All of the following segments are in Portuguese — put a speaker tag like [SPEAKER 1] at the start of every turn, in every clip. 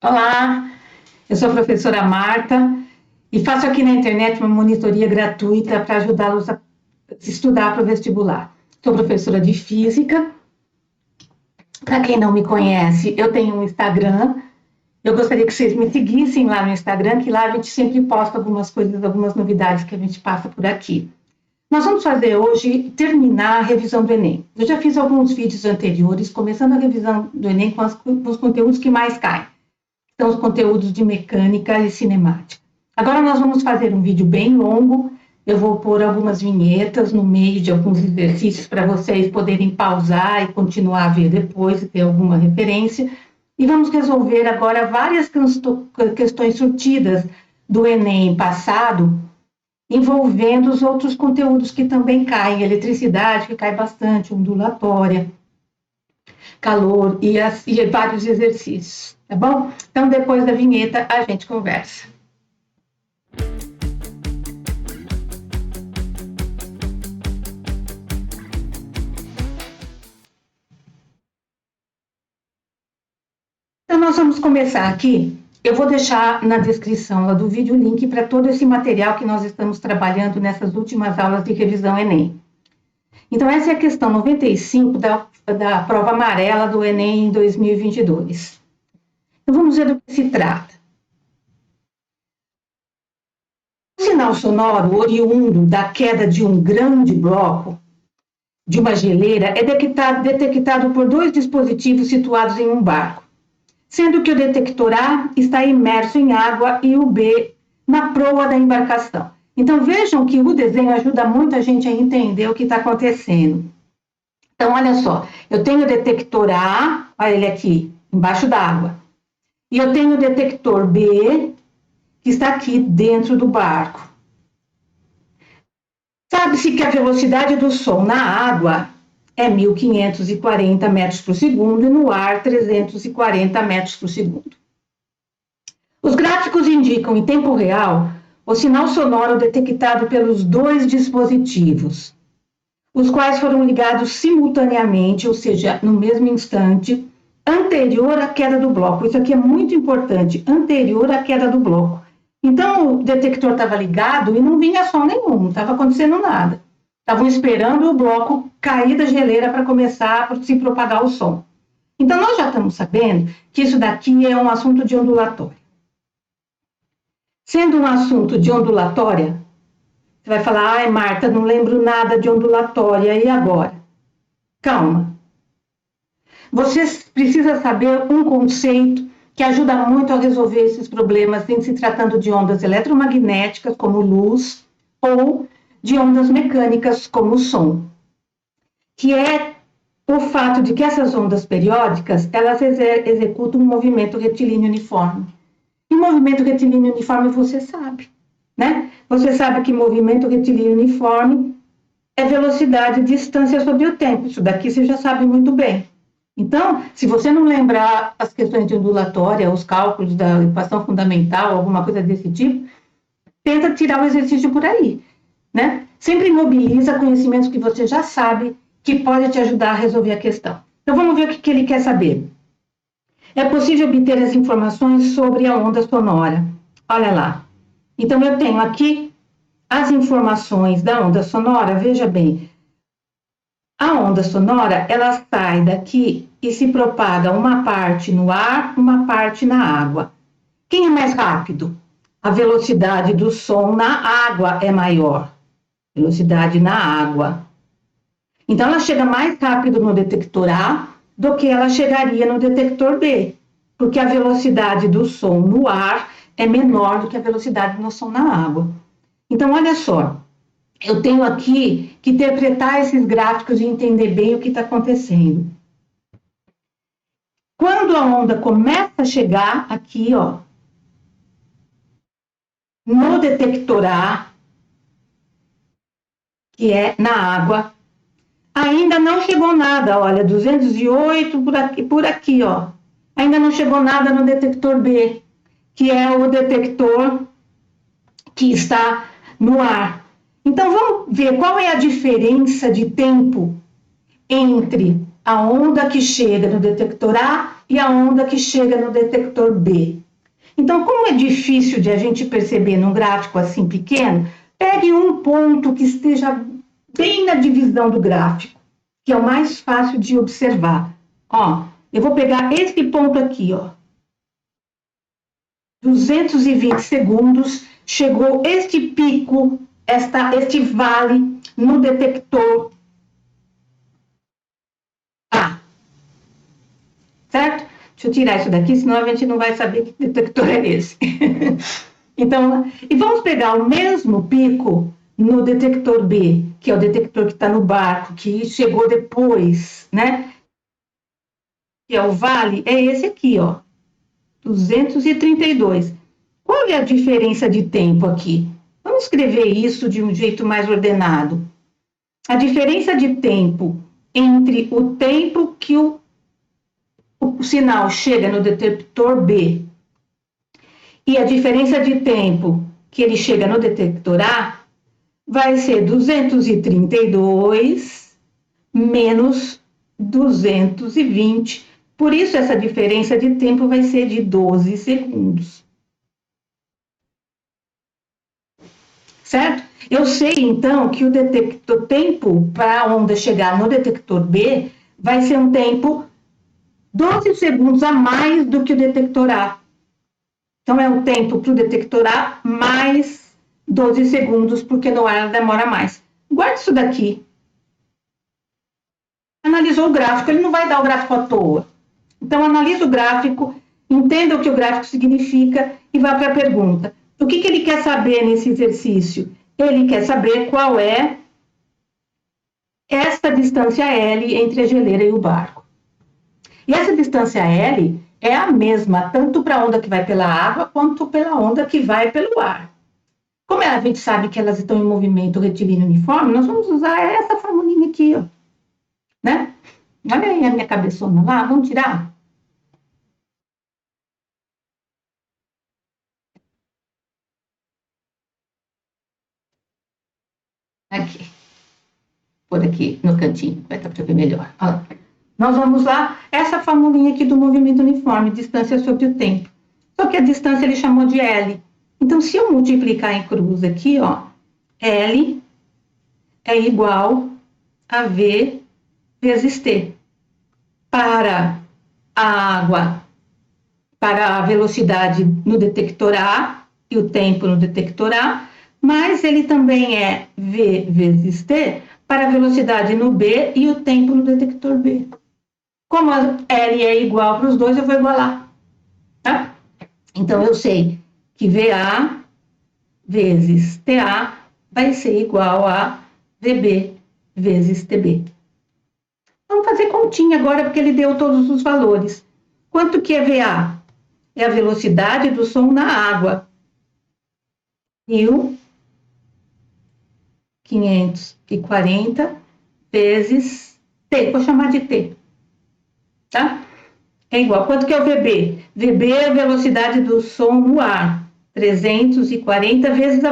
[SPEAKER 1] Olá, eu sou a professora Marta e faço aqui na internet uma monitoria gratuita para ajudá-los a estudar para o vestibular. Sou professora de física. Para quem não me conhece, eu tenho um Instagram. Eu gostaria que vocês me seguissem lá no Instagram, que lá a gente sempre posta algumas coisas, algumas novidades que a gente passa por aqui. Nós vamos fazer hoje, terminar a revisão do Enem. Eu já fiz alguns vídeos anteriores, começando a revisão do Enem com os conteúdos que mais caem. São os conteúdos de mecânica e cinemática. Agora nós vamos fazer um vídeo bem longo, eu vou pôr algumas vinhetas no meio de alguns exercícios para vocês poderem pausar e continuar a ver depois e ter alguma referência. E vamos resolver agora várias questões surtidas do Enem passado, envolvendo os outros conteúdos que também caem, eletricidade, que cai bastante, ondulatória, calor e vários exercícios, tá bom? Então, depois da vinheta, a gente conversa. Então, nós vamos começar aqui. Eu vou deixar na descrição lá do vídeo o link para todo esse material que nós estamos trabalhando nessas últimas aulas de revisão Enem. Então, essa é a questão 95 da prova amarela do Enem em 2022. Então, vamos ver do que se trata. O sinal sonoro oriundo da queda de um grande bloco, de uma geleira, é detectado por dois dispositivos situados em um barco, sendo que o detector A está imerso em água e o B na proa da embarcação. Então, vejam que o desenho ajuda muito a gente a entender o que está acontecendo. Então, olha só, eu tenho o detector A, olha ele aqui, embaixo d'água. E eu tenho o detector B, que está aqui dentro do barco. Sabe-se que a velocidade do som na água é 1.540 metros por segundo e no ar 340 metros por segundo. Os gráficos indicam em tempo real o sinal sonoro detectado pelos dois dispositivos, os quais foram ligados simultaneamente, ou seja, no mesmo instante, anterior à queda do bloco. Isso aqui é muito importante, anterior à queda do bloco. Então, o detector estava ligado e não vinha som nenhum, não estava acontecendo nada. Estavam esperando o bloco cair da geleira para começar a se propagar o som. Então, nós já estamos sabendo que isso daqui é um assunto de ondulatória. Sendo um assunto de ondulatória, você vai falar, ai, Marta, não lembro nada de ondulatória, e agora? Calma. Você precisa saber um conceito que ajuda muito a resolver esses problemas em se tratando de ondas eletromagnéticas, como luz, ou de ondas mecânicas, como som, que é o fato de que essas ondas periódicas, elas executam um movimento retilíneo uniforme. E movimento retilíneo uniforme você sabe, né? Você sabe que movimento retilíneo uniforme é velocidade e distância sobre o tempo. Isso daqui você já sabe muito bem. Então, se você não lembrar as questões de ondulatória, os cálculos da equação fundamental, alguma coisa desse tipo, tenta tirar o exercício por aí, né? Sempre mobiliza conhecimentos que você já sabe que pode te ajudar a resolver a questão. Então, vamos ver o que ele quer saber. É possível obter as informações sobre a onda sonora. Olha lá. Então, eu tenho aqui as informações da onda sonora. Veja bem, a onda sonora, ela sai daqui e se propaga uma parte no ar, uma parte na água. Quem é mais rápido? A velocidade do som na água é maior. Velocidade na água. Então, ela chega mais rápido no detector A do que ela chegaria no detector B, porque a velocidade do som no ar é menor do que a velocidade do som na água. Então, olha só, eu tenho aqui que interpretar esses gráficos e entender bem o que está acontecendo. Quando a onda começa a chegar aqui, ó, no detector A, que é na água, ainda não chegou nada, olha, 208 por aqui, ó. Ainda não chegou nada no detector B, que é o detector que está no ar. Então, vamos ver qual é a diferença de tempo entre a onda que chega no detector A e a onda que chega no detector B. Então, como é difícil de a gente perceber num gráfico assim pequeno, pegue um ponto que esteja bem na divisão do gráfico, que é o mais fácil de observar. Ó, eu vou pegar esse ponto aqui, ó. 220 segundos, chegou este pico, este vale no detector A, certo? Deixa eu tirar isso daqui, senão a gente não vai saber que detector é esse. Então, e vamos pegar o mesmo pico no detector B, que é o detector que está no barco, que chegou depois, né? Que é o vale, é esse aqui, ó, 232. Qual é a diferença de tempo aqui? Vamos escrever isso de um jeito mais ordenado. A diferença de tempo entre o tempo que o sinal chega no detector B e a diferença de tempo que ele chega no detector A vai ser 232 menos 220. Por isso, essa diferença de tempo vai ser de 12 segundos. Certo? Eu sei, então, que o tempo para a onda chegar no detector B vai ser um tempo 12 segundos a mais do que o detector A. Então, é o tempo para o detector A mais 12 segundos, porque no ar demora mais. Guarde isso daqui. Analisou o gráfico, ele não vai dar o gráfico à toa. Então, analisa o gráfico, entenda o que o gráfico significa e vá para a pergunta. O que ele quer saber nesse exercício? Ele quer saber qual é esta distância L entre a geleira e o barco. E essa distância L é a mesma tanto para a onda que vai pela água quanto pela onda que vai pelo ar. Como a gente sabe que elas estão em movimento retilíneo uniforme, nós vamos usar essa formulinha aqui, ó, né? Olha aí a minha cabeçona lá, vamos tirar? Aqui, por aqui no cantinho, vai estar para ver melhor. Ó. Nós vamos lá, essa formulinha aqui do movimento uniforme, distância sobre o tempo. Só que a distância ele chamou de L. Então, se eu multiplicar em cruz aqui, ó, L é igual a V vezes T. Para a água, para a velocidade no detector A e o tempo no detector A, mas ele também é V vezes T para a velocidade no B e o tempo no detector B. Como a L é igual para os dois, eu vou igualar, tá? Então, eu sei que VA vezes TA vai ser igual a VB vezes TB. Vamos fazer continha agora, porque ele deu todos os valores. Quanto que é VA? É a velocidade do som na água. 1.540 vezes T. Vou chamar de T. Tá? É igual. Quanto que é o VB? VB é a velocidade do som no ar. 340 vezes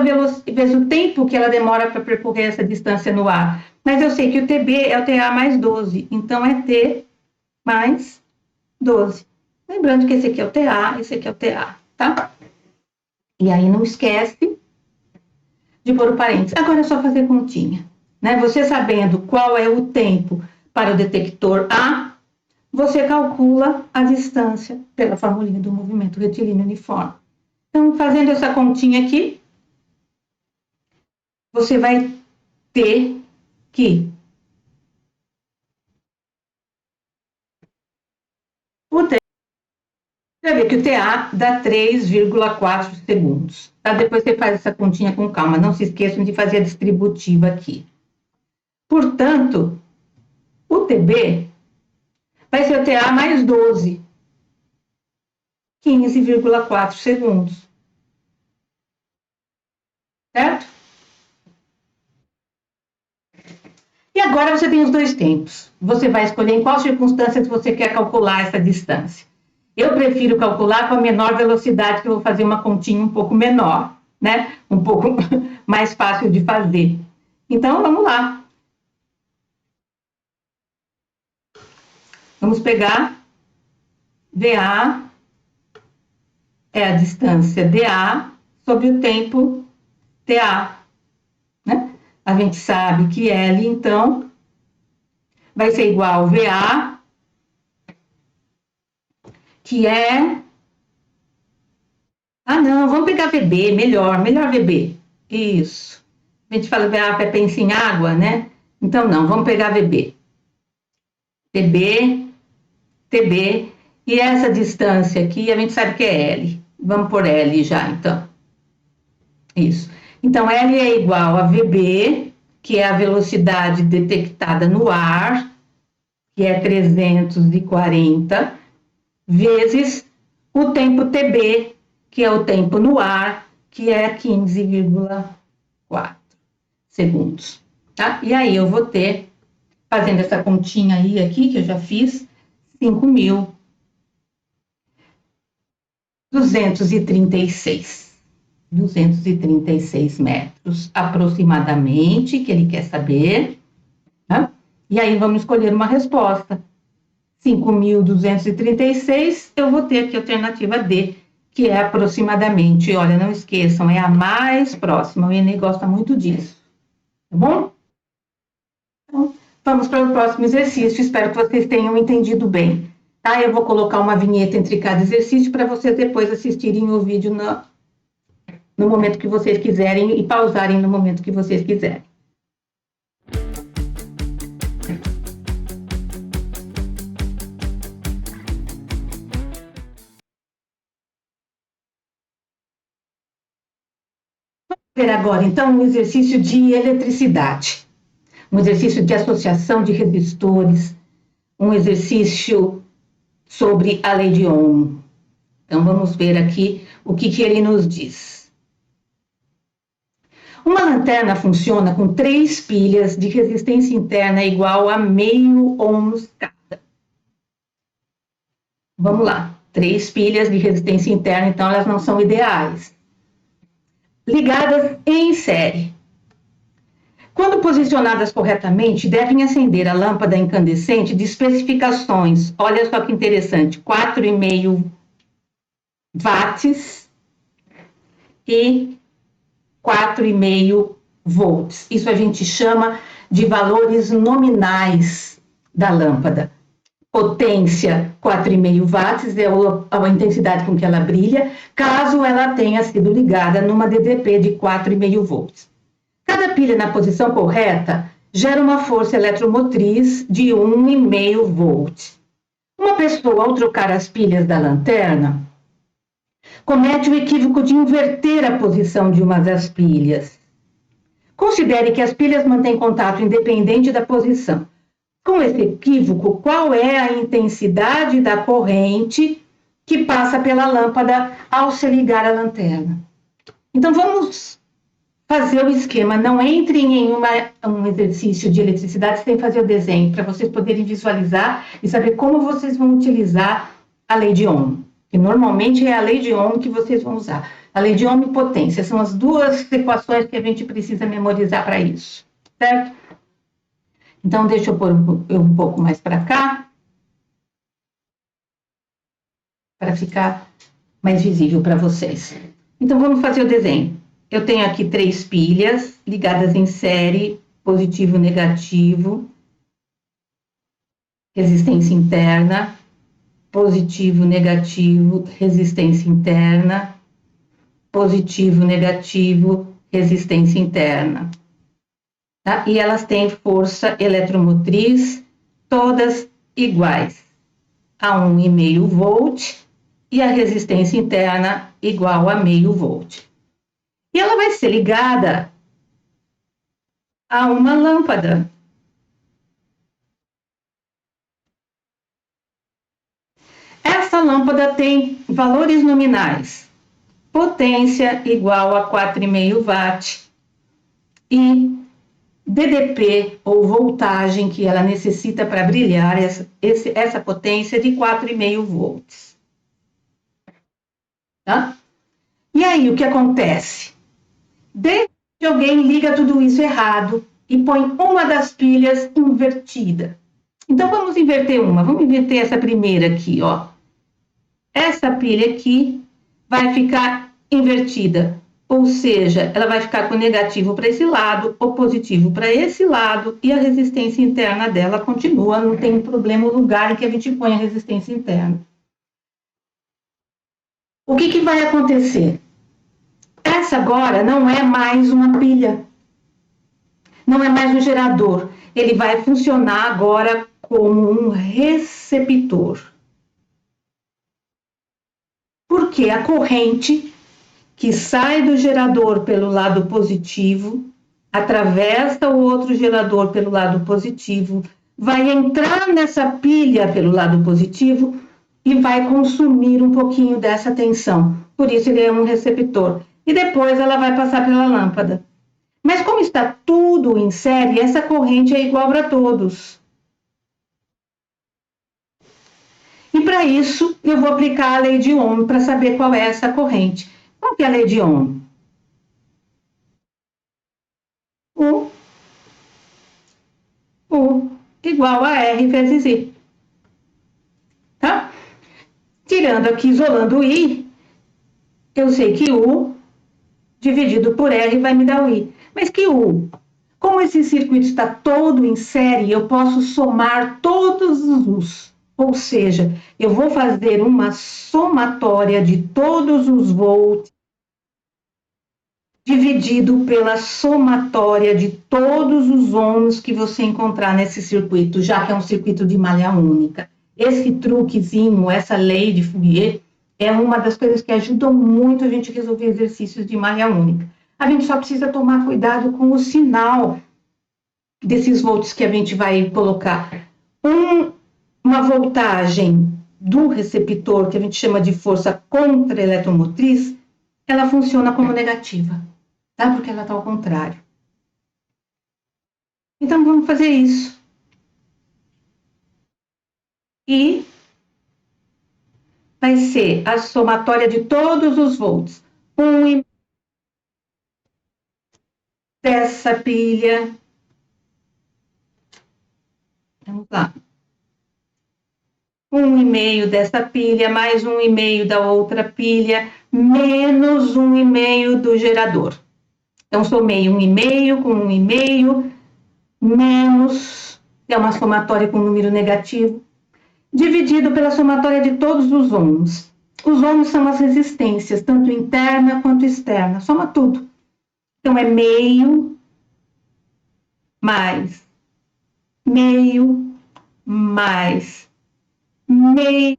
[SPEAKER 1] o tempo que ela demora para percorrer essa distância no ar. Mas eu sei que o TB é o TA mais 12, então é T mais 12. Lembrando que esse aqui é o TA, esse aqui é o TA, tá? E aí não esquece de pôr o parênteses. Agora é só fazer continha, né? Você sabendo qual é o tempo para o detector A, você calcula a distância pela formulinha do movimento retilíneo uniforme. Então, fazendo essa continha aqui, você vai ter que você vai ver que o TA dá 3,4 segundos. Tá? Depois você faz essa continha com calma. Não se esqueçam de fazer a distributiva aqui. Portanto, o TB vai ser o TA mais 12, 15,4 segundos. Certo? E agora você tem os dois tempos. Você vai escolher em quais circunstâncias você quer calcular essa distância. Eu prefiro calcular com a menor velocidade, que eu vou fazer uma continha um pouco menor, né? Um pouco mais fácil de fazer. Então, vamos lá. Vamos pegar VA é a distância DA sobre o tempo TA, né? A gente sabe que L, então, vai ser igual a VA, que é... Ah, não, vamos pegar VB, melhor VB. Isso. A gente fala VA, pensa em água, né? Então, não, vamos pegar VB. TB, e essa distância aqui, a gente sabe que é L. Vamos por L já, então. Isso. Então, L é igual a VB, que é a velocidade detectada no ar, que é 340, vezes o tempo TB, que é o tempo no ar, que é 15,4 segundos. Tá? E aí eu vou ter, fazendo essa continha aí aqui, que eu já fiz, 5.236 metros, aproximadamente, que ele quer saber. Tá? E aí vamos escolher uma resposta. 5.236, eu vou ter aqui a alternativa D, que é aproximadamente. Olha, não esqueçam, é a mais próxima. O Enem gosta muito disso. Tá bom? Então, vamos para o próximo exercício. Espero que vocês tenham entendido bem. Tá? Eu vou colocar uma vinheta entre cada exercício para vocês depois assistirem o vídeo no momento que vocês quiserem e pausarem no momento que vocês quiserem. Ver agora, então, um exercício de eletricidade, um exercício de associação de resistores, um exercício sobre a lei de Ohm. Então, vamos ver aqui o que ele nos diz. Uma lanterna funciona com 3 pilhas de resistência interna igual a meio ohms cada. Vamos lá, 3 pilhas de resistência interna, então elas não são ideais. Ligadas em série. Quando posicionadas corretamente, devem acender a lâmpada incandescente de especificações, olha só que interessante, 4,5 watts e 4,5 volts. Isso a gente chama de valores nominais da lâmpada. Potência 4,5 watts é a intensidade com que ela brilha, caso ela tenha sido ligada numa DDP de 4,5 volts. Cada pilha na posição correta gera uma força eletromotriz de 1,5 volt. Uma pessoa, ao trocar as pilhas da lanterna, comete o equívoco de inverter a posição de uma das pilhas. Considere que as pilhas mantêm contato independente da posição. Com esse equívoco, qual é a intensidade da corrente que passa pela lâmpada ao se ligar a lanterna? Então, vamos fazer o esquema. Não entrem em um exercício de eletricidade sem fazer o desenho, para vocês poderem visualizar e saber como vocês vão utilizar a lei de Ohm. Que normalmente é a lei de Ohm que vocês vão usar. A lei de Ohm e potência são as duas equações que a gente precisa memorizar para isso, certo? Então, deixa eu pôr um pouco mais para cá, para ficar mais visível para vocês. Então, vamos fazer o desenho. Eu tenho aqui 3 pilhas ligadas em série, positivo, negativo, resistência interna, positivo, negativo, resistência interna, positivo, negativo, resistência interna. Tá? E elas têm força eletromotriz, todas iguais, a 1,5 volt e a resistência interna igual a meio volt. E ela vai ser ligada a uma lâmpada. Essa lâmpada tem valores nominais, potência igual a 4,5 watt e DDP, ou voltagem, que ela necessita para brilhar, essa potência de 4,5 volts. Tá? E aí, o que acontece? Desde que alguém liga tudo isso errado e põe uma das pilhas invertida. Então, vamos inverter uma. Vamos inverter essa primeira aqui, ó. essa pilha aqui vai ficar invertida, ou seja, ela vai ficar com negativo para esse lado, ou positivo para esse lado, e a resistência interna dela continua, não tem problema o lugar em que a gente põe a resistência interna. O que vai acontecer? Essa agora não é mais uma pilha, não é mais um gerador, ele vai funcionar agora como um receptor. Porque a corrente que sai do gerador pelo lado positivo, atravessa o outro gerador pelo lado positivo, vai entrar nessa pilha pelo lado positivo e vai consumir um pouquinho dessa tensão. Por isso ele é um receptor. E depois ela vai passar pela lâmpada. Mas como está tudo em série, essa corrente é igual para todos. E para isso, eu vou aplicar a lei de Ohm para saber qual é essa corrente. Qual que é a lei de Ohm? U igual a R vezes I. Tá? Tirando aqui, isolando o I, eu sei que U dividido por R vai me dar o I. Mas que U? Como esse circuito está todo em série, eu posso somar todos os U's. Ou seja, eu vou fazer uma somatória de todos os volts dividido pela somatória de todos os ohms que você encontrar nesse circuito, já que é um circuito de malha única. Esse truquezinho, essa lei de Fourier, é uma das coisas que ajudam muito a gente resolver exercícios de malha única. A gente só precisa tomar cuidado com o sinal desses volts que a gente vai colocar. Uma voltagem do receptor, que a gente chama de força contra-eletromotriz, ela funciona como negativa, tá? Porque ela está ao contrário. Então, vamos fazer isso. E vai ser a somatória de todos os volts. Dessa pilha. Vamos lá. 1,5 dessa pilha, mais 1,5 da outra pilha, menos 1,5 do gerador. Então, somei 1,5 com 1,5, menos, é uma somatória com número negativo, dividido pela somatória de todos os ohms. Os ohms são as resistências, tanto interna quanto externa, soma tudo. Então, é meio mais meio mais meio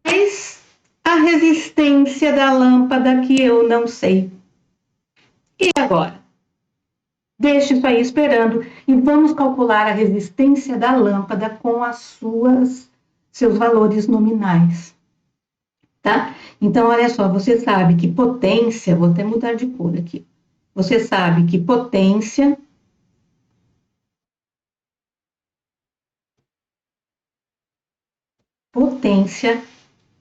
[SPEAKER 1] mais a resistência da lâmpada que eu não sei. E agora? Deixe isso aí esperando e vamos calcular a resistência da lâmpada com seus valores nominais. Tá? Então, olha só, você sabe que potência, vou até mudar de cor aqui. Você sabe que potência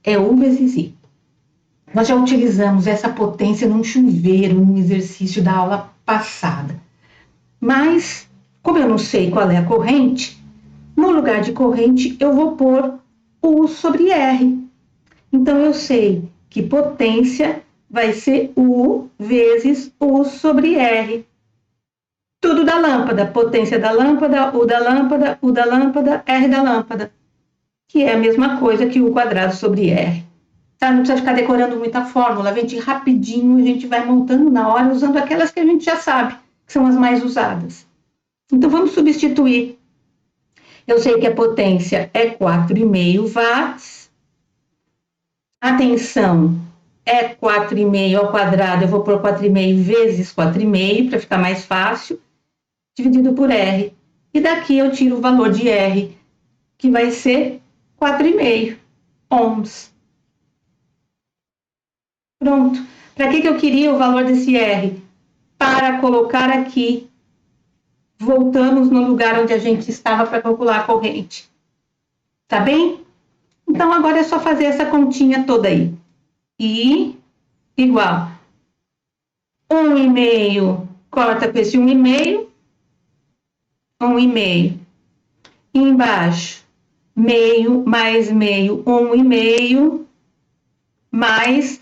[SPEAKER 1] é U vezes I. Nós já utilizamos essa potência num chuveiro, num exercício da aula passada. Mas, como eu não sei qual é a corrente, no lugar de corrente eu vou pôr U sobre R. Então, eu sei que potência vai ser U vezes U sobre R. Tudo da lâmpada, potência da lâmpada, U da lâmpada, U da lâmpada, R da lâmpada, que é a mesma coisa que U quadrado sobre R. Tá? Não precisa ficar decorando muita fórmula, a gente rapidinho, a gente vai montando na hora, usando aquelas que a gente já sabe, que são as mais usadas. Então, vamos substituir. Eu sei que a potência é 4,5 watts, a tensão é 4,5 ao quadrado, eu vou pôr 4,5 vezes 4,5 para ficar mais fácil, dividido por R. E daqui eu tiro o valor de R, que vai ser 4,5 ohms. Pronto. Para que eu queria o valor desse R? Para colocar aqui. Voltamos no lugar onde a gente estava para calcular a corrente. Tá bem? Então, agora é só fazer essa continha toda aí. I igual 1,5, corta com esse 1,5, 1,5. Embaixo, meio mais meio, 1,5, mais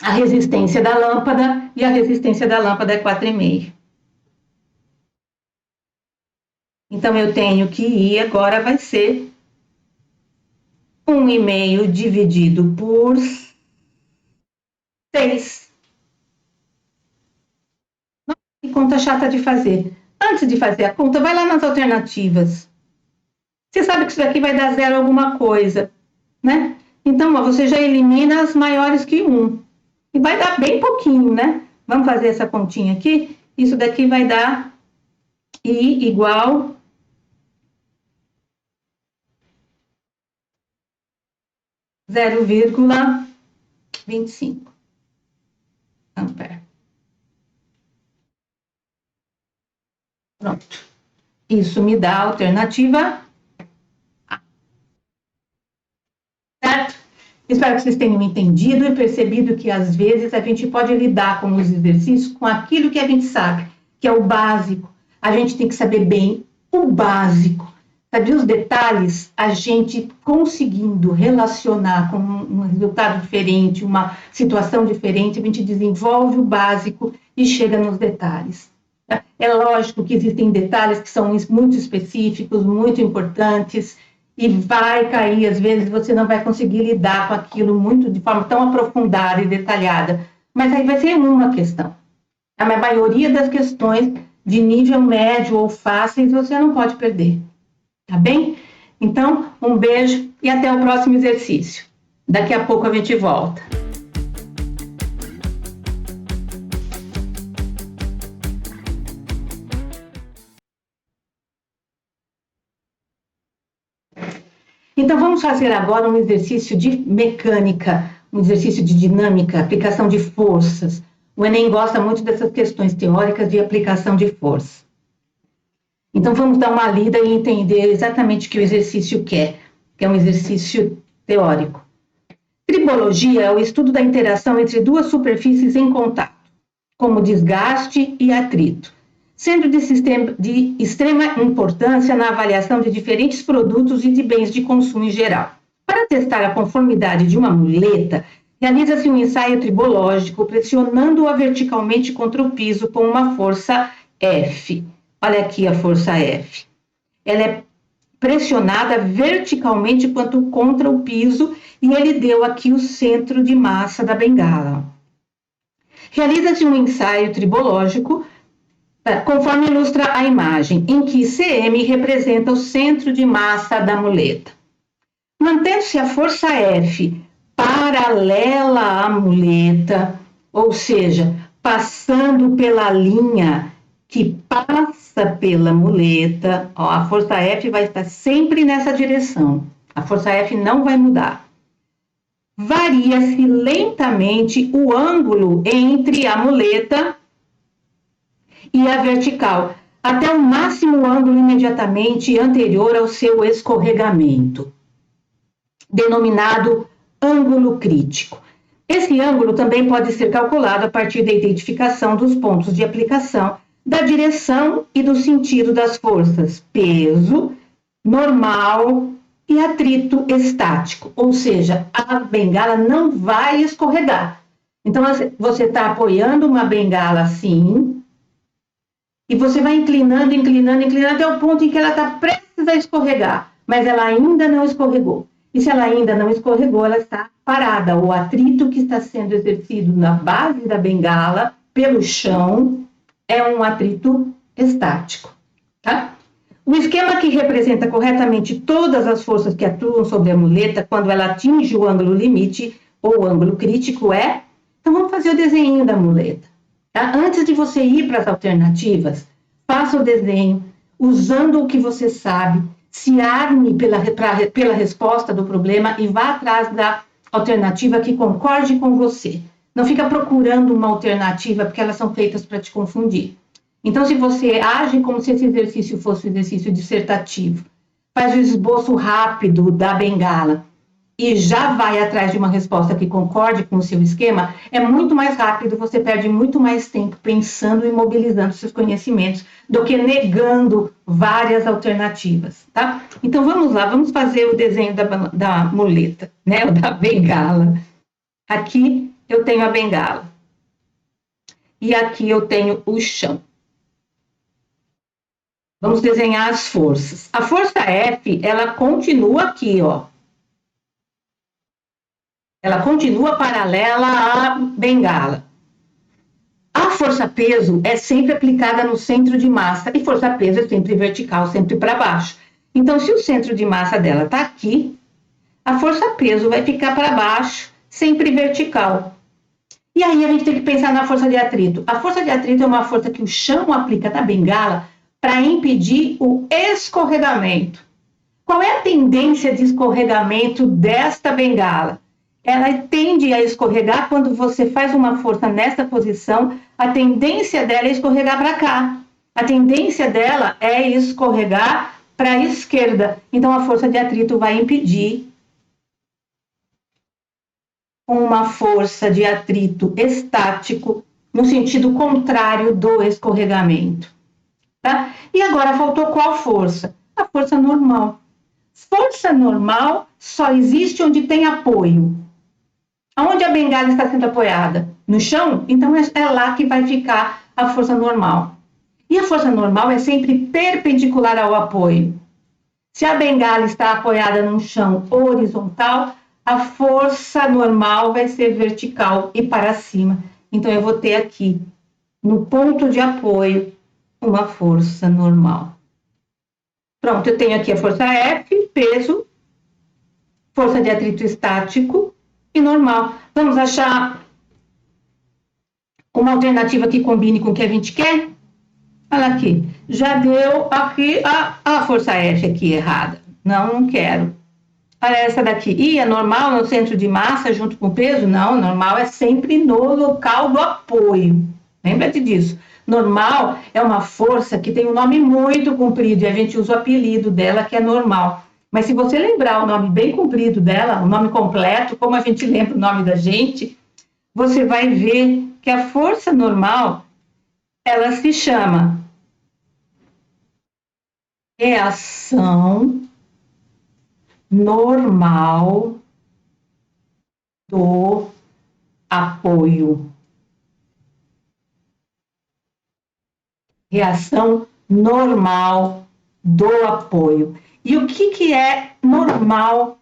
[SPEAKER 1] a resistência da lâmpada, e a resistência da lâmpada é 4,5. Então, eu tenho que ir, agora vai ser 1,5 dividido por 6. Nossa, que conta chata de fazer. Antes de fazer a conta, vai lá nas alternativas. Você sabe que isso daqui vai dar 0 alguma coisa, né? Então, ó, você já elimina as maiores que 1. E vai dar bem pouquinho, né? Vamos fazer essa continha aqui. Isso daqui vai dar I igual 0,25 ampere. Pronto. Isso me dá a alternativa A. Certo? Espero que vocês tenham entendido e percebido que, às vezes, a gente pode lidar com os exercícios com aquilo que a gente sabe, que é o básico. A gente tem que saber bem o básico. Sabe, os detalhes, a gente conseguindo relacionar com um resultado diferente, uma situação diferente, a gente desenvolve o básico e chega nos detalhes. É lógico que existem detalhes que são muito específicos, muito importantes, e vai cair, às vezes você não vai conseguir lidar com aquilo muito de forma tão aprofundada e detalhada, mas aí vai ser uma questão. A maioria das questões de nível médio ou fáceis você não pode perder. Tá bem? Então, um beijo e até o próximo exercício. Daqui a pouco a gente volta. Então, vamos fazer agora um exercício de mecânica, um exercício de dinâmica, aplicação de forças. O Enem gosta muito dessas questões teóricas de aplicação de força. Então, vamos dar uma lida e entender exatamente o que o exercício quer, que é um exercício teórico. Tribologia é o estudo da interação entre duas superfícies em contato, como desgaste e atrito, sendo de extrema importância na avaliação de diferentes produtos e de bens de consumo em geral. Para testar a conformidade de uma muleta, realiza-se um ensaio tribológico pressionando-a verticalmente contra o piso com uma força F. Olha aqui a força F. Ela é pressionada verticalmente quanto contra o piso e ele deu aqui o centro de massa da bengala. Realiza-se um ensaio tribológico, conforme ilustra a imagem, em que CM representa o centro de massa da muleta. Mantendo-se a força F paralela à muleta, ou seja, passando pela linha que passa pela muleta, ó, a força F vai estar sempre nessa direção. A força F não vai mudar. Varia-se lentamente o ângulo entre a muleta e a vertical, até o máximo ângulo imediatamente anterior ao seu escorregamento, denominado ângulo crítico. Esse ângulo também pode ser calculado a partir da identificação dos pontos de aplicação, da direção e do sentido das forças, peso, normal e atrito estático, ou seja, a bengala não vai escorregar. Então, você está apoiando uma bengala assim, e você vai inclinando, inclinando, inclinando, até o ponto em que ela está prestes a escorregar, mas ela ainda não escorregou. E se ela ainda não escorregou, ela está parada. O atrito que está sendo exercido na base da bengala, pelo chão, é um atrito estático, tá? O esquema que representa corretamente todas as forças que atuam sobre a muleta quando ela atinge o ângulo limite ou ângulo crítico é... Então, vamos fazer o desenho da muleta, tá? Antes de você ir para as alternativas, faça o desenho, usando o que você sabe, se arme pela resposta do problema e vá atrás da alternativa que concorde com você. Não fica procurando uma alternativa, porque elas são feitas para te confundir. Então, se você age como se esse exercício fosse um exercício dissertativo, faz o esboço rápido da bengala, e já vai atrás de uma resposta que concorde com o seu esquema, é muito mais rápido, você perde muito mais tempo pensando e mobilizando seus conhecimentos do que negando várias alternativas, tá? Então vamos lá, vamos fazer o desenho da muleta, né, ou da bengala. Aqui eu tenho a bengala e aqui eu tenho o chão. Vamos desenhar as forças. A força F, ela continua aqui, ó. Ela continua paralela à bengala. A força-peso é sempre aplicada no centro de massa e força-peso é sempre vertical, sempre para baixo. Então, se o centro de massa dela está aqui, a força-peso vai ficar para baixo, sempre vertical. E aí a gente tem que pensar na força de atrito. A força de atrito é uma força que o chão aplica na bengala para impedir o escorregamento. Qual é a tendência de escorregamento desta bengala? Ela tende a escorregar quando você faz uma força nessa posição, a tendência dela é escorregar para cá. A tendência dela é escorregar para a esquerda. Então, a força de atrito vai impedir uma força de atrito estático no sentido contrário do escorregamento. Tá? E agora faltou qual força? A força normal. Força normal só existe onde tem apoio. Aonde a bengala está sendo apoiada? No chão? Então é lá que vai ficar a força normal. E a força normal é sempre perpendicular ao apoio. Se a bengala está apoiada no chão horizontal, a força normal vai ser vertical e para cima. Então eu vou ter aqui, no ponto de apoio, uma força normal. Pronto, eu tenho aqui a força F, peso, força de atrito estático e normal. Vamos achar uma alternativa que combine com o que a gente quer? Olha aqui, já deu aqui a força F aqui errada. Não quero. Olha essa daqui. E é normal no centro de massa junto com o peso? Não, normal é sempre no local do apoio. Lembra-te disso. Normal é uma força que tem um nome muito comprido e a gente usa o apelido dela, que é normal. Mas se você lembrar o nome bem comprido dela, o nome completo, como a gente lembra o nome da gente, você vai ver que a força normal, ela se chama reação normal do apoio. Reação normal do apoio. E o que é normal?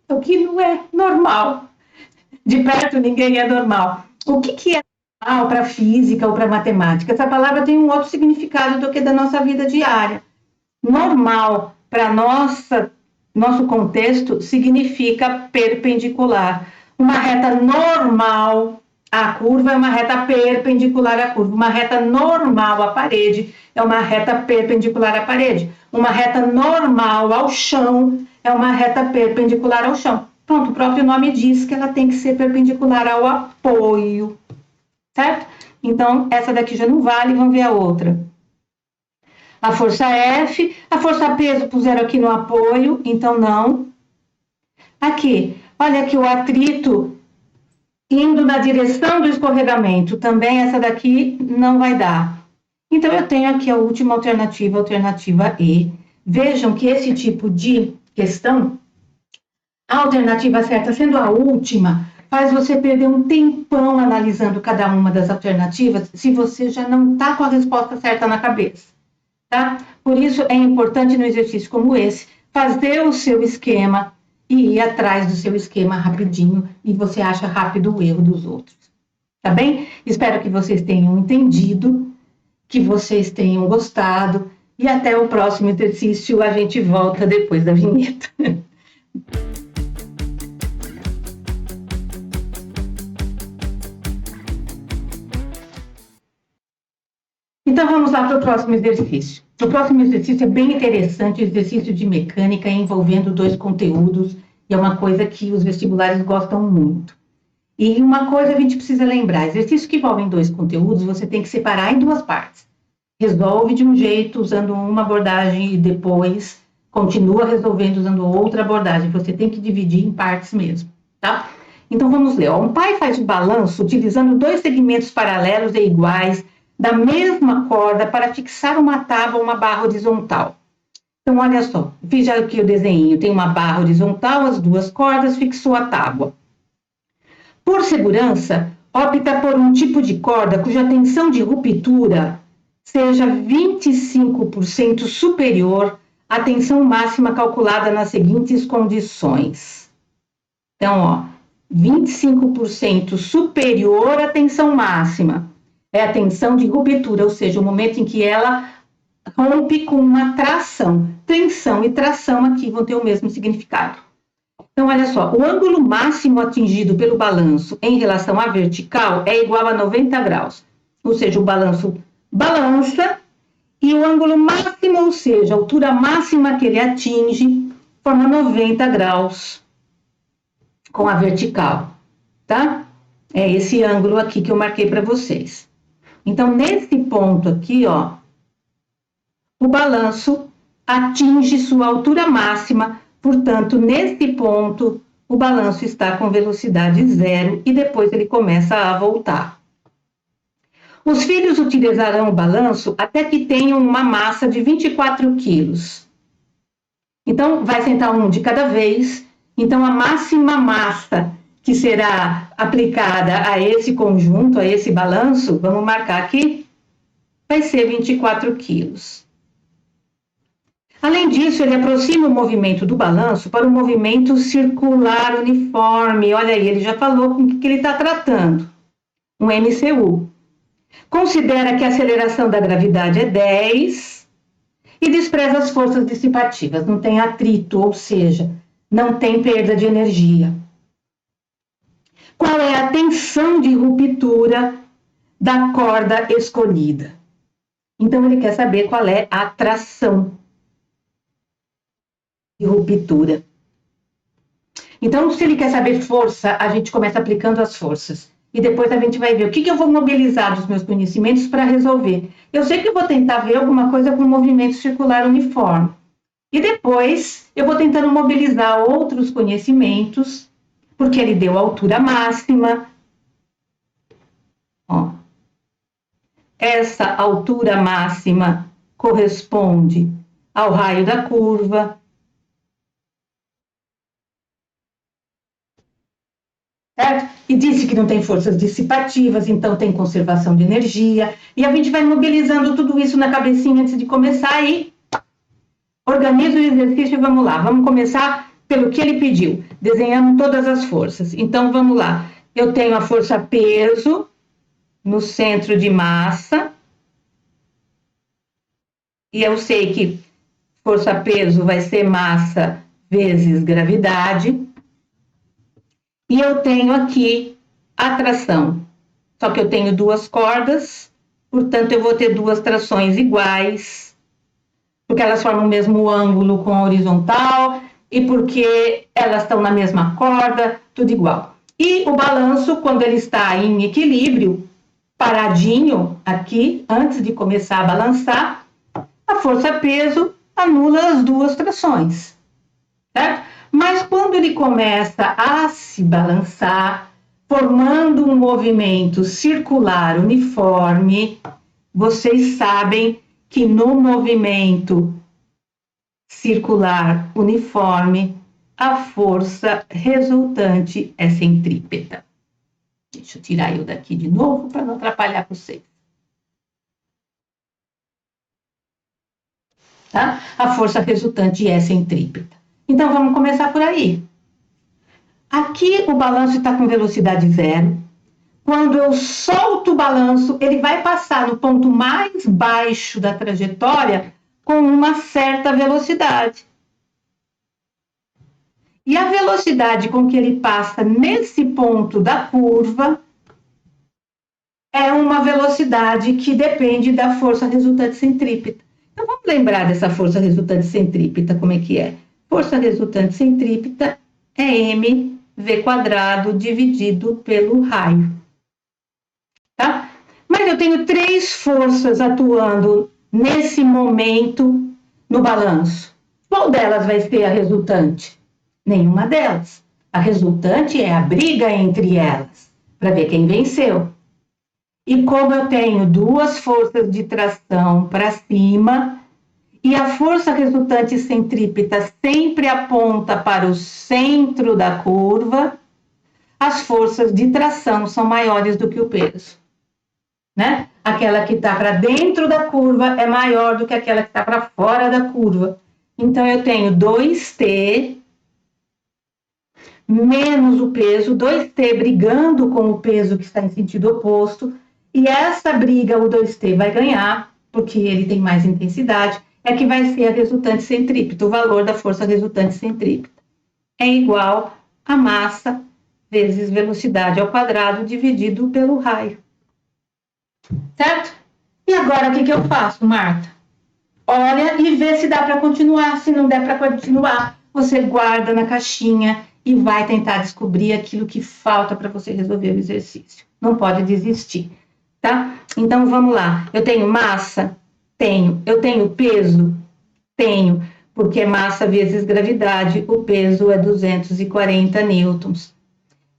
[SPEAKER 1] O que não é normal? De perto ninguém é normal. O que é normal para física ou para matemática? Essa palavra tem um outro significado do que da nossa vida diária. Normal para nosso contexto significa perpendicular. Uma reta normal à curva é uma reta perpendicular à curva. Uma reta normal à parede é uma reta perpendicular à parede. Uma reta normal ao chão é uma reta perpendicular ao chão. Pronto, o próprio nome diz que ela tem que ser perpendicular ao apoio, certo? Então, essa daqui já não vale, vamos ver a outra. A força F, a força peso puseram aqui no apoio, então não. Aqui, olha aqui o atrito indo na direção do escorregamento, também essa daqui não vai dar. Então, eu tenho aqui a última alternativa, a alternativa E. Vejam que esse tipo de questão, a alternativa certa sendo a última, faz você perder um tempão analisando cada uma das alternativas, se você já não está com a resposta certa na cabeça, tá? Por isso, é importante no exercício como esse, fazer o seu esquema e ir atrás do seu esquema rapidinho, e você acha rápido o erro dos outros, tá bem? Espero que vocês tenham entendido, que vocês tenham gostado, e até o próximo exercício, a gente volta depois da vinheta. Então, vamos lá para o próximo exercício. O próximo exercício é bem interessante, exercício de mecânica envolvendo dois conteúdos, e é uma coisa que os vestibulares gostam muito. E uma coisa a gente precisa lembrar, exercícios que envolvem dois conteúdos, você tem que separar em duas partes. Resolve de um jeito, usando uma abordagem, e depois Continua resolvendo usando outra abordagem, você tem que dividir em partes mesmo, tá? Então vamos ler. Ó. Um pai faz o balanço utilizando dois segmentos paralelos e iguais da mesma corda para fixar uma tábua ou uma barra horizontal. Então, olha só, fiz aqui o desenho, tem uma barra horizontal, as duas cordas, fixou a tábua. Por segurança, opta por um tipo de corda cuja tensão de ruptura seja 25% superior à tensão máxima calculada nas seguintes condições. Então, ó, 25% superior à tensão máxima é a tensão de ruptura, ou seja, o momento em que ela rompe com uma tração. Tensão e tração aqui vão ter o mesmo significado. Então, olha só, o ângulo máximo atingido pelo balanço em relação à vertical é igual a 90 graus. Ou seja, o balanço balança e o ângulo máximo, ou seja, a altura máxima que ele atinge, forma 90 graus com a vertical, tá? É esse ângulo aqui que eu marquei para vocês. Então, nesse ponto aqui, ó, o balanço atinge sua altura máxima, portanto, nesse ponto, o balanço está com velocidade zero e depois ele começa a voltar. Os filhos utilizarão o balanço até que tenham uma massa de 24 quilos. Então, vai sentar um de cada vez. Então, a máxima massa que será aplicada a esse conjunto, a esse balanço, vamos marcar aqui, vai ser 24 quilos. Além disso, ele aproxima o movimento do balanço para o movimento circular uniforme. Olha aí, ele já falou com o que ele está tratando. Um MCU. Considera que a aceleração da gravidade é 10 e despreza as forças dissipativas. Não tem atrito, ou seja, não tem perda de energia. Qual é a tensão de ruptura da corda escolhida? Então, ele quer saber qual é a tração de ruptura. Então, se ele quer saber força, a gente começa aplicando as forças. E depois a gente vai ver o que eu vou mobilizar dos meus conhecimentos para resolver. Eu sei que eu vou tentar ver alguma coisa com movimento circular uniforme. E depois eu vou tentando mobilizar outros conhecimentos, porque ele deu a altura máxima. Ó. Essa altura máxima corresponde ao raio da curva. Certo? E disse que não tem forças dissipativas, então tem conservação de energia. E a gente vai mobilizando tudo isso na cabecinha antes de começar e organiza o exercício e vamos lá. Vamos começar pelo que ele pediu. Desenhamos todas as forças. Então, vamos lá. Eu tenho a força peso no centro de massa. E eu sei que força peso vai ser massa vezes gravidade. E eu tenho aqui a tração. Só que eu tenho duas cordas, portanto, eu vou ter duas trações iguais, porque elas formam o mesmo ângulo com a horizontal e porque elas estão na mesma corda, tudo igual. E o balanço, quando ele está em equilíbrio, paradinho aqui, antes de começar a balançar, a força-peso anula as duas trações, certo? Mas quando ele começa a se balançar, formando um movimento circular uniforme, vocês sabem que no movimento circular uniforme, a força resultante é centrípeta. Deixa eu tirar eu daqui de novo para não atrapalhar vocês. Tá? A força resultante é centrípeta. Então, vamos começar por aí. Aqui o balanço está com velocidade zero. Quando eu solto o balanço, ele vai passar no ponto mais baixo da trajetória com uma certa velocidade. E a velocidade com que ele passa nesse ponto da curva é uma velocidade que depende da força resultante centrípeta. Então, vamos lembrar dessa força resultante centrípeta, como é que é? Força resultante centrípeta é mv² dividido pelo raio. Tá? Mas eu tenho três forças atuando nesse momento no balanço. Qual delas vai ser a resultante? Nenhuma delas. A resultante é a briga entre elas, para ver quem venceu. E como eu tenho duas forças de tração para cima, e a força resultante centrípeta sempre aponta para o centro da curva, as forças de tração são maiores do que o peso. Né? Aquela que está para dentro da curva é maior do que aquela que está para fora da curva. Então, eu tenho 2T menos o peso, 2T brigando com o peso que está em sentido oposto, e essa briga, o 2T vai ganhar, porque ele tem mais intensidade, é que vai ser a resultante centrípeta, o valor da força resultante centrípeta. É igual a massa vezes velocidade ao quadrado dividido pelo raio. Certo? E agora, o que eu faço, Marta? Olha e vê se dá para continuar. Se não der para continuar, você guarda na caixinha e vai tentar descobrir aquilo que falta para você resolver o exercício. Não pode desistir, tá? Então, vamos lá. Eu tenho massa? Tenho. Eu tenho peso? Tenho, porque é massa vezes gravidade. O peso é 240 newtons.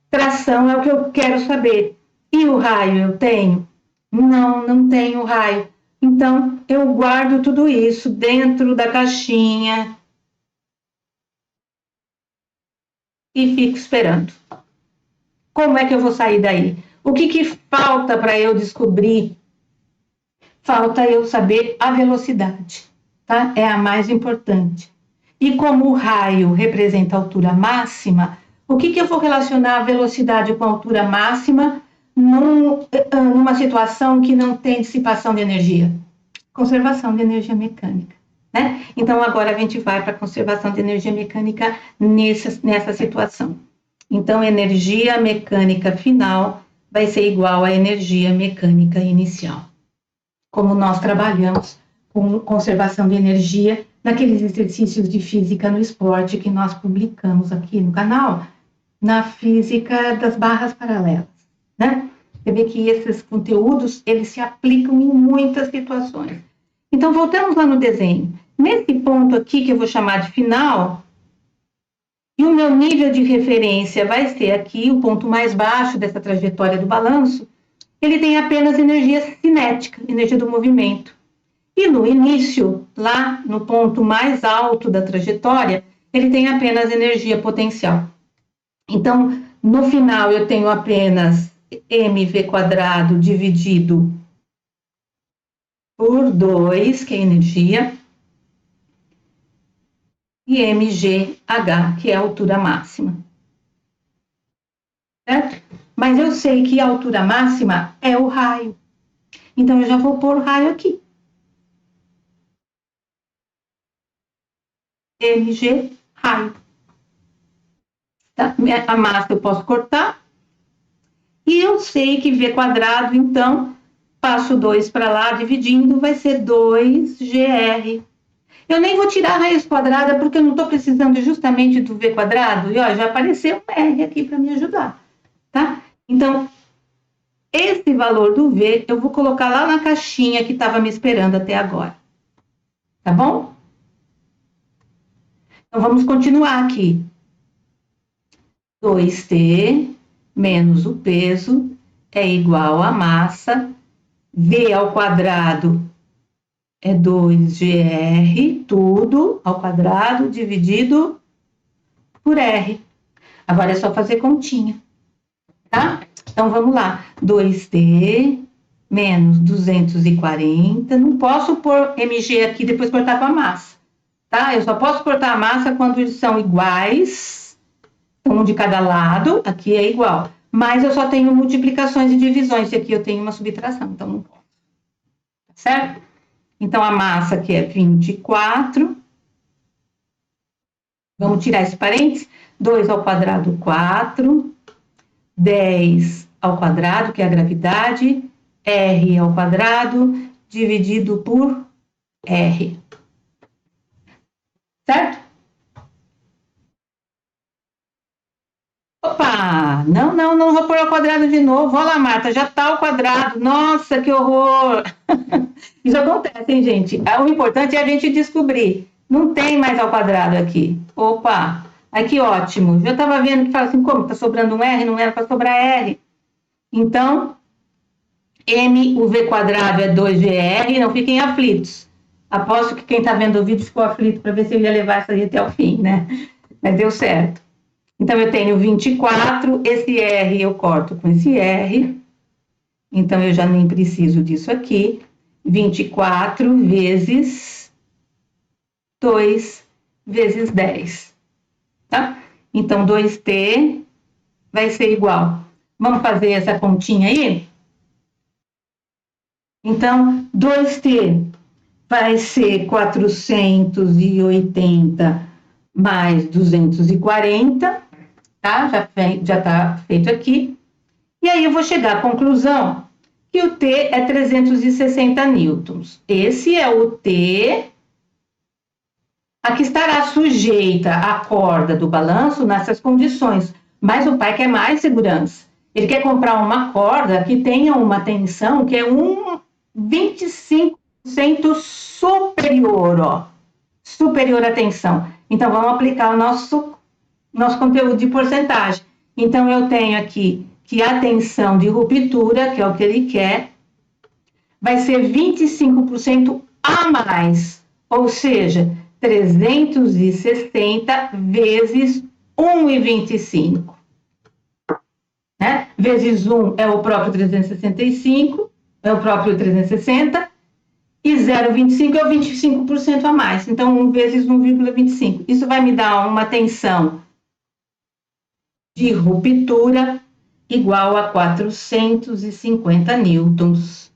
[SPEAKER 1] Tração é o que eu quero saber. E o raio eu tenho? Não tenho raio. Então, eu guardo tudo isso dentro da caixinha e fico esperando. Como é que eu vou sair daí? O que falta para eu descobrir? Falta eu saber a velocidade, tá? É a mais importante. E como o raio representa a altura máxima, o que eu vou relacionar a velocidade com a altura máxima numa situação que não tem dissipação de energia? Conservação de energia mecânica, né? Então, agora a gente vai para a conservação de energia mecânica nessa situação. Então, energia mecânica final vai ser igual à energia mecânica inicial. Como nós trabalhamos com conservação de energia naqueles exercícios de física no esporte que nós publicamos aqui no canal, na física das barras paralelas, né? Você vê que esses conteúdos, eles se aplicam em muitas situações. Então, voltamos lá no desenho. Nesse ponto aqui, que eu vou chamar de final, e o meu nível de referência vai ser aqui, o ponto mais baixo dessa trajetória do balanço, ele tem apenas energia cinética, energia do movimento. E no início, lá no ponto mais alto da trajetória, ele tem apenas energia potencial. Então, no final, eu tenho apenas mv² dividido por 2, que é energia, e mgh, que é a altura máxima. Certo? Mas eu sei que a altura máxima é o raio. Então, eu já vou pôr o raio aqui. mg, raio. Tá? A massa eu posso cortar. E eu sei que v², então, passo 2 para lá, dividindo, vai ser 2gr. Eu nem vou tirar a raiz quadrada, porque eu não estou precisando justamente do v². E ó, já apareceu um r aqui para me ajudar, tá? Então, esse valor do v, eu vou colocar lá na caixinha que estava me esperando até agora. Tá bom? Então, vamos continuar aqui. 2t menos o peso é igual a massa, v² é 2gr, tudo ao quadrado, dividido por r. Agora é só fazer continha, tá? Então, vamos lá. 2t menos 240. Não posso pôr mg aqui e depois cortar com a massa, tá? Eu só posso cortar a massa quando eles são iguais, um de cada lado, aqui é igual. Mas eu só tenho multiplicações e divisões, e aqui eu tenho uma subtração, então não posso. Certo? Então, a massa aqui é 24. Vamos tirar esse parênteses. 2² 4. 10², que é a gravidade. r² dividido por r. Certo? Opa! Não vou pôr ao quadrado de novo. Olha lá, Marta, já tá ao quadrado. Nossa, que horror! Isso acontece, hein, gente? O importante é a gente descobrir. Não tem mais ao quadrado aqui. Opa, aqui ótimo. Já estava vendo que fala assim, como? Está sobrando um R? Não era para sobrar R. Então, mv² é 2GR, não fiquem aflitos. Aposto que quem está vendo o vídeo ficou aflito para ver se eu ia levar isso aí até o fim, né? Mas deu certo. Então, eu tenho 24, esse R eu corto com esse R. Então, eu já nem preciso disso aqui. 24 vezes 2 vezes 10. Tá? Então, 2t vai ser igual. Vamos fazer essa continha aí? Então, 2t vai ser 480 mais 240, tá? Já tá feito aqui. E aí eu vou chegar à conclusão que o T é 360 newtons. Esse é o T a que estará sujeita a corda do balanço nessas condições. Mas o pai quer mais segurança. Ele quer comprar uma corda que tenha uma tensão que é 25% superior, ó. Superior à tensão. Então, vamos aplicar o nosso conteúdo de porcentagem. Então, eu tenho aqui que a tensão de ruptura, que é o que ele quer, vai ser 25% a mais. Ou seja, 360 vezes 1,25. Né? Vezes 1 é o próprio 365, é o próprio 360, e 0,25 é o 25% a mais. Então, 1 vezes 1,25. Isso vai me dar uma tensão de ruptura igual a 450 newtons.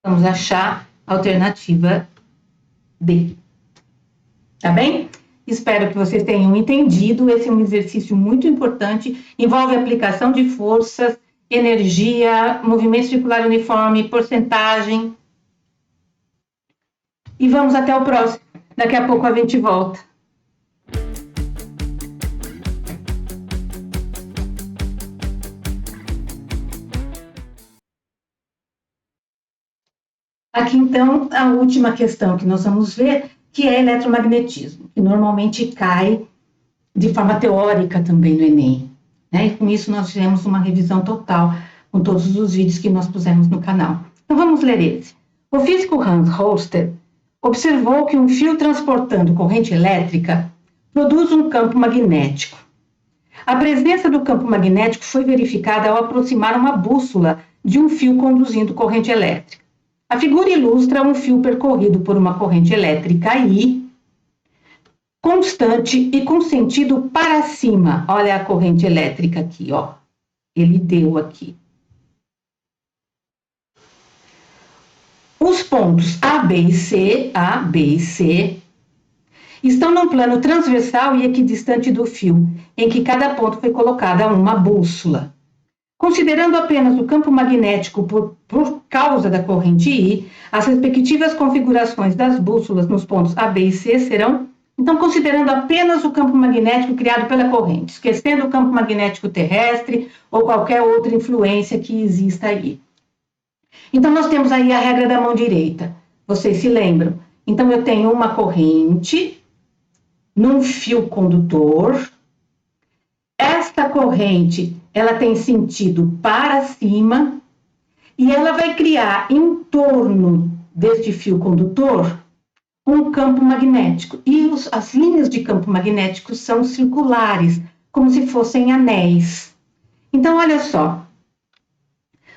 [SPEAKER 1] Vamos achar a alternativa D. Tá bem? Espero que vocês tenham entendido. Esse é um exercício muito importante. Envolve aplicação de forças, energia, movimento circular uniforme, porcentagem. E vamos até o próximo. Daqui a pouco a gente volta. Aqui, então, a última questão que nós vamos ver, que é eletromagnetismo, que normalmente cai de forma teórica também no Enem. Né? E com isso nós fizemos uma revisão total com todos os vídeos que nós pusemos no canal. Então vamos ler esse. O físico Hans Holster observou que um fio transportando corrente elétrica produz um campo magnético. A presença do campo magnético foi verificada ao aproximar uma bússola de um fio conduzindo corrente elétrica. A figura ilustra um fio percorrido por uma corrente elétrica I, constante e com sentido para cima. Olha a corrente elétrica aqui, ó. Ele deu aqui. Os pontos A, B e C, estão num plano transversal e equidistante do fio, em que cada ponto foi colocada uma bússola. Considerando apenas o campo magnético por causa da corrente I, as respectivas configurações das bússolas nos pontos A, B e C serão, então, considerando apenas o campo magnético criado pela corrente, esquecendo o campo magnético terrestre ou qualquer outra influência que exista aí. Então, nós temos aí a regra da mão direita. Vocês se lembram? Então, eu tenho uma corrente num fio condutor. Esta corrente, ela tem sentido para cima e ela vai criar em torno deste fio condutor um campo magnético. E as linhas de campo magnético são circulares, como se fossem anéis. Então, olha só.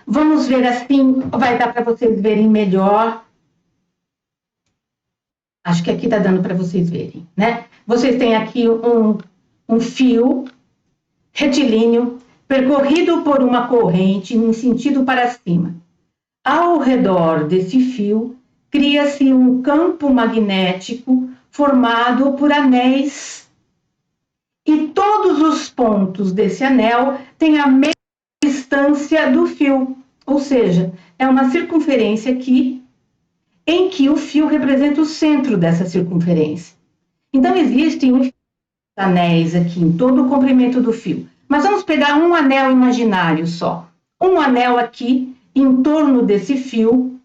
[SPEAKER 1] Vamos ver assim, vai dar para vocês verem melhor. Acho que aqui está dando para vocês verem, né? Vocês têm aqui um fio retilíneo percorrido por uma corrente em sentido para cima. Ao redor desse fio, cria-se um campo magnético formado por anéis. E todos os pontos desse anel têm a mesma distância do fio, ou seja, é uma circunferência aqui, em que o fio representa o centro dessa circunferência. Então, existem anéis aqui em todo o comprimento do fio. Mas vamos pegar um anel imaginário só. Um anel aqui, em torno desse fio,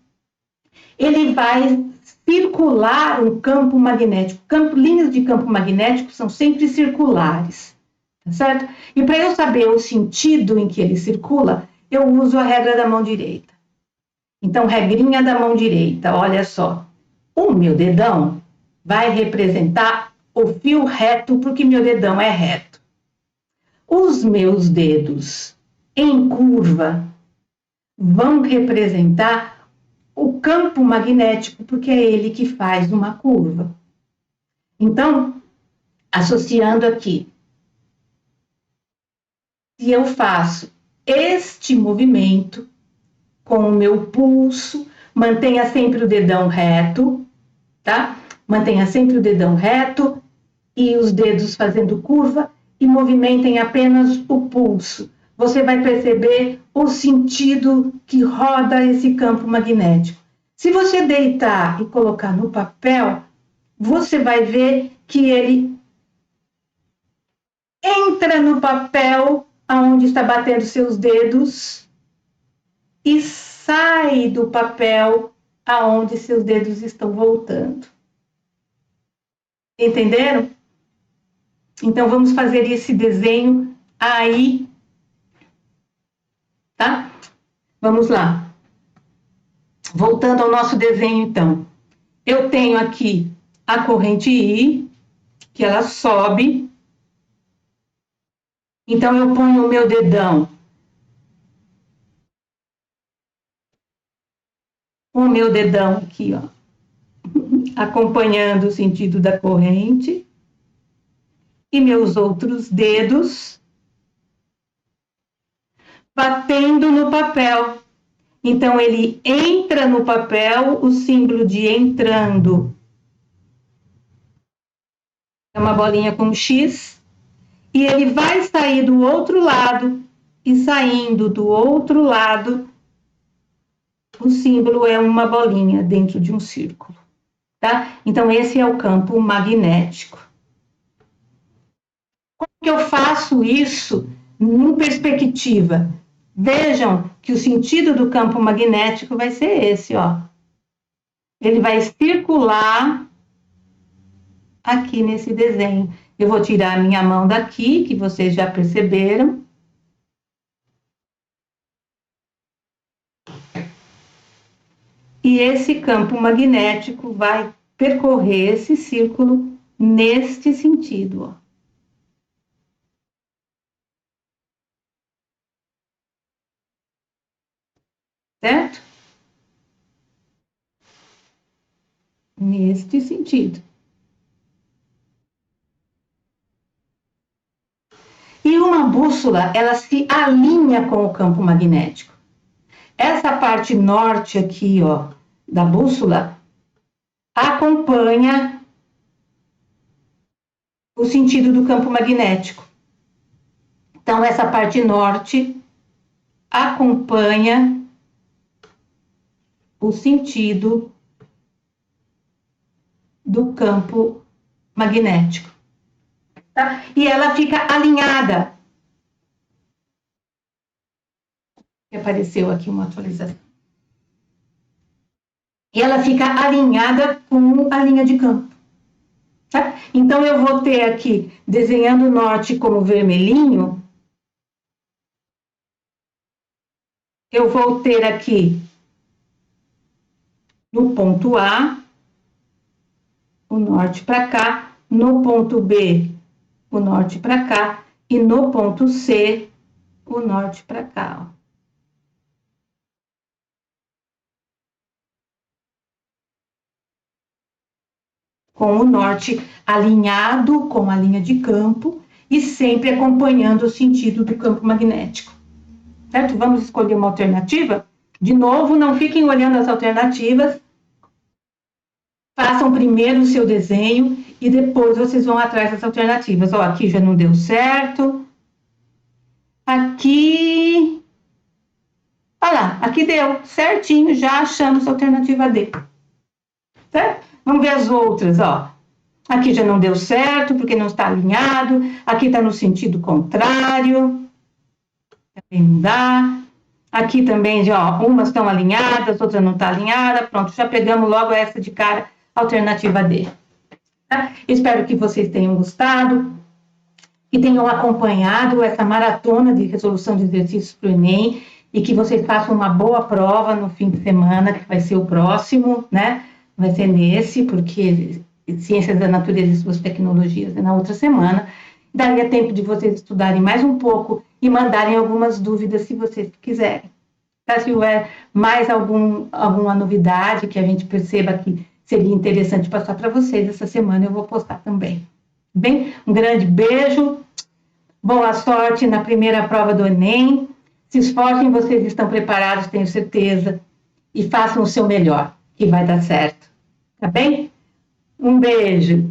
[SPEAKER 1] ele vai circular um campo magnético. Linhas de campo magnético são sempre circulares, tá certo? E para eu saber o sentido em que ele circula, eu uso a regra da mão direita. Então, regrinha da mão direita, olha só. O meu dedão vai representar o fio reto, porque meu dedão é reto. Os meus dedos em curva vão representar o campo magnético, porque é ele que faz uma curva. Então, associando aqui, se eu faço este movimento com o meu pulso, mantenha sempre o dedão reto, tá? Mantenha sempre o dedão reto e os dedos fazendo curva e movimentem apenas o pulso. Você vai perceber o sentido que roda esse campo magnético. Se você deitar e colocar no papel, você vai ver que ele entra no papel aonde está batendo seus dedos e sai do papel aonde seus dedos estão voltando. Entenderam? Então, vamos fazer esse desenho aí, tá? Vamos lá. Voltando ao nosso desenho, então. Eu tenho aqui a corrente I, que ela sobe. Então, eu ponho o meu dedão. O meu dedão aqui, ó, acompanhando o sentido da corrente. E meus outros dedos batendo no papel. Então, ele entra no papel, o símbolo de entrando é uma bolinha com X, e ele vai sair do outro lado, e saindo do outro lado, o símbolo é uma bolinha dentro de um círculo, tá? Então, esse é o campo magnético. Como que eu faço isso em perspectiva? Vejam que o sentido do campo magnético vai ser esse, ó. Ele vai circular aqui nesse desenho. Eu vou tirar a minha mão daqui, que vocês já perceberam. E esse campo magnético vai percorrer esse círculo neste sentido, ó. Certo? Neste sentido. E uma bússola, ela se alinha com o campo magnético. Essa parte norte aqui, ó, da bússola, acompanha o sentido do campo magnético. Então, essa parte norte acompanha o sentido do campo magnético, tá? E ela fica alinhada. Apareceu aqui uma atualização. E ela fica alinhada com a linha de campo, tá? Então, eu vou ter aqui, desenhando o norte como vermelhinho, eu vou ter aqui no ponto A, o norte para cá, no ponto B, o norte para cá, e no ponto C, o norte para cá, ó. Com o norte alinhado com a linha de campo e sempre acompanhando o sentido do campo magnético. Certo? Vamos escolher uma alternativa? De novo, não fiquem olhando as alternativas. Façam primeiro o seu desenho e depois vocês vão atrás das alternativas. Ó, aqui já não deu certo. Aqui... Olha lá, aqui deu certinho, já achamos a alternativa D. Certo? Vamos ver as outras, ó. Aqui já não deu certo, porque não está alinhado. Aqui está no sentido contrário. Também não dá. Aqui também, umas estão alinhadas, outras não estão alinhadas. Pronto, já pegamos logo essa de cara, alternativa D. Tá? Espero que vocês tenham gostado e tenham acompanhado essa maratona de resolução de exercícios para o Enem e que vocês façam uma boa prova no fim de semana, que vai ser o próximo, né? Vai ser nesse, porque Ciências da Natureza e Suas Tecnologias é na outra semana. Daria tempo de vocês estudarem mais um pouco e mandarem algumas dúvidas se vocês quiserem. Tá? Se houver mais alguma novidade que a gente perceba que seria interessante passar para vocês essa semana, eu vou postar também. Bem, um grande beijo, boa sorte na primeira prova do Enem. Se esforcem, vocês estão preparados, tenho certeza, e façam o seu melhor, que vai dar certo. Tá bem? Um beijo.